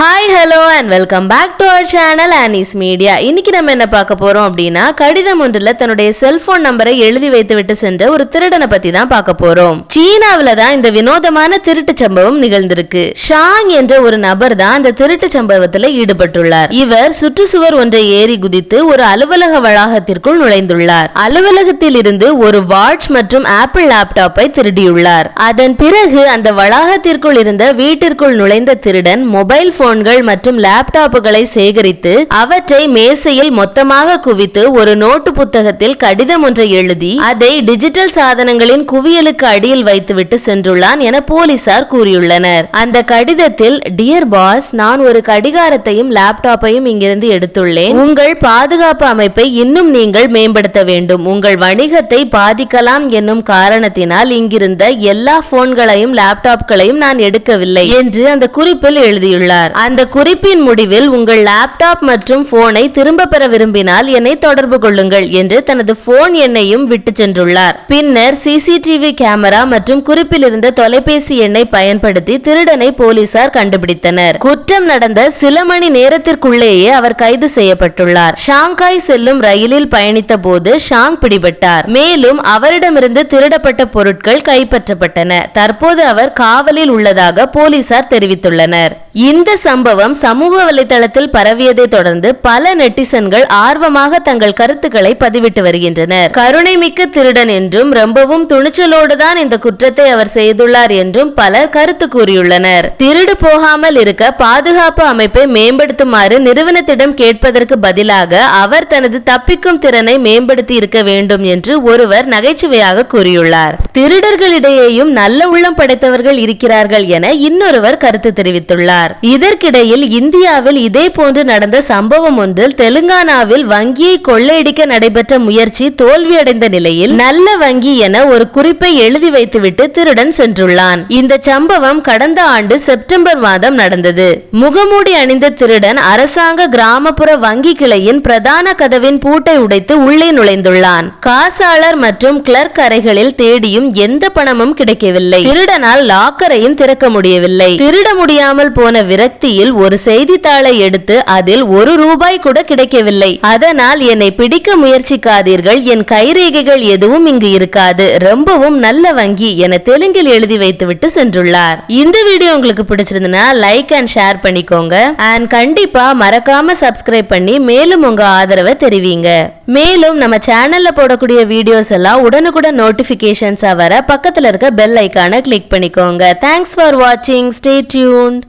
Hi, hello and welcome back to our channel Annie's Media. இன்னைக்கு நம்ம என்ன பார்க்க போறோம் அப்படினா கடிதம் ஒன்றில் தன்னுடைய செல்போன் நம்பரை எழுதி வைத்துவிட்டு சென்ற ஒரு திருடனை பத்தி தான் பார்க்க போறோம். சீனாவில தான் இந்த வினோதமான திருட்டு சம்பவம் நிகழ்ந்திருக்கு. ஷாங் என்ற ஒரு நபர் தான் இந்த திருட்டு சம்பவத்தில் ஈடுபட்டுள்ளார். இவர் சுற்றுச்சுவர் ஒன்றை ஏறி குதித்து ஒரு அலுவலக வளாகத்திற்குள் நுழைந்துள்ளார். அலுவலகத்தில் இருந்து ஒரு வாட்ச் மற்றும் ஆப்பிள் லேப்டாப்பை திருடியுள்ளார். அதன் பிறகு அந்த வளாகத்திற்குள் இருந்த வீட்டிற்குள் நுழைந்த திருடன் மொபைல் போன்கள் மற்றும் லேப்டாப்புகளை சேகரித்து அவற்றை மேசையில் மொத்தமாக குவித்து ஒரு நோட்டு புத்தகத்தில் கடிதம் ஒன்றை எழுதி அதை டிஜிட்டல் சாதனங்களின் குவியலுக்கு அடியில் வைத்துவிட்டு சென்றுள்ளான் என போலீசார் கூறியுள்ளனர். அந்த கடிதத்தில், டியர் பாஸ், நான் ஒரு கடிகாரத்தையும் லேப்டாப்பையும் இங்கிருந்து எடுத்துள்ளேன். உங்கள் பாதுகாப்பு அமைப்பை இன்னும் நீங்கள் மேம்படுத்த வேண்டும். உங்கள் வணிகத்தை பாதிக்கலாம் என்னும் காரணத்தினால் இங்கிருந்த எல்லா போன்களையும் லேப்டாப்களையும் நான் எடுக்கவில்லை என்று அந்த குறிப்பில் எழுதியுள்ளார். அந்த குறிப்பின் முடிவில், உங்கள் லேப்டாப் மற்றும் போனை திரும்ப பெற விரும்பினால் என்னை தொடர்பு கொள்ளுங்கள் என்று தனது போன் எண்ணையும் விட்டு சென்றுள்ளார். பின்னர் சிசிடிவி கேமரா மற்றும் குறிப்பில் இருந்த தொலைபேசி எண்ணை பயன்படுத்தி திருடனை போலீசார் கண்டுபிடித்தனர். குற்றம் நடந்த சில மணி நேரத்திற்குள்ளேயே அவர் கைது செய்யப்பட்டுள்ளார். ஷாங்காய் செல்லும் ரயிலில் பயணித்த போது ஷாங் பிடிபட்டார். மேலும் அவரிடமிருந்து திருடப்பட்ட பொருட்கள் கைப்பற்றப்பட்டன. தற்போது அவர் காவலில் உள்ளதாக போலீசார் தெரிவித்துள்ளனர். இந்த சம்பவம் சமூக வலைதளத்தில் பரவியதை தொடர்ந்து பல நெட்டிசன்கள் ஆர்வமாக தங்கள் கருத்துக்களை பதிவிட்டு வருகின்றனர். கருணை மிக்க திருடன் என்றும் ரொம்பவும் துணிச்சலோடு தான் இந்த குற்றத்தை அவர் செய்துள்ளார் என்றும் பலர் கருத்து கூறியுள்ளனர். திருடு போகாமல் இருக்க பாதுகாப்பு அமைப்பை மேம்படுத்துமாறு நிறுவனத்திடம் கேட்பதற்கு பதிலாக அவர் தனது தப்பிக்கும் திறனை மேம்படுத்தி இருக்க வேண்டும் என்று ஒருவர் நகைச்சுவையாக கூறியுள்ளார். திருடர்களிடையேயும் நல்ல உள்ளம் படைத்தவர்கள் இருக்கிறார்கள் என இன்னொருவர் கருத்து தெரிவித்துள்ளார். இதற்கிடையில் இந்தியாவில் இதே போன்று நடந்த சம்பவம் ஒன்றில் தெலுங்கானாவில் வங்கியை கொள்ளையடிக்க நடைபெற்ற முயற்சி தோல்வியடைந்த நிலையில் நல்ல வங்கி என ஒரு குறிப்பை எழுதி வைத்துவிட்டு திருடன் சென்றுள்ளான். இந்த சம்பவம் கடந்த ஆண்டு செப்டம்பர் மாதம் நடந்தது. முகமூடி அணிந்த திருடன் அரசாங்க கிராமப்புற வங்கி கிளையின் பிரதான கதவின் பூட்டை உடைத்து உள்ளே நுழைந்துள்ளான். காசாளர் மற்றும் கிளர்க் அறைகளில் தேடியும் எந்த பணமும் கிடைக்கவில்லை. திருடனால் லாக்கரையும் திறக்க முடியவில்லை. திருட முடியாமல் போன விரக்தியில் ஒரு செய்தித்தாளை எடுத்து அதில் ₹1 கூட கிடைக்கவில்லை. அதனால் என்னை பிடிக்க முயற்சிக்காதீர்கள், என் கைரேகைகள் எதுவும் இங்கு இருக்காது, ரொம்பவும் நல்ல வங்கி என தெலுங்கில் எழுதி வைத்துவிட்டு சென்றுள்ளார். இந்த வீடியோ உங்களுக்கு பிடிச்சிருந்தா லைக் அண்ட் ஷேர் பண்ணிக்கோங்க. அண்ட் கண்டிப்பா மறக்காம சப்ஸ்கிரைப் பண்ணி மேலும் உங்க ஆதரவை தெரிவிங்க. மேலும் நம்ம சேனல்ல போடக்கூடிய வீடியோஸ் எல்லாம் உடனுக்குடன் நோட்டிபிகேஷன்ஸா வர பக்கத்துல இருக்க பெல் ஐகானை கிளிக் பண்ணிக்கோங்க. தேங்க்ஸ் ஃபார் வாட்சிங். Stay tuned.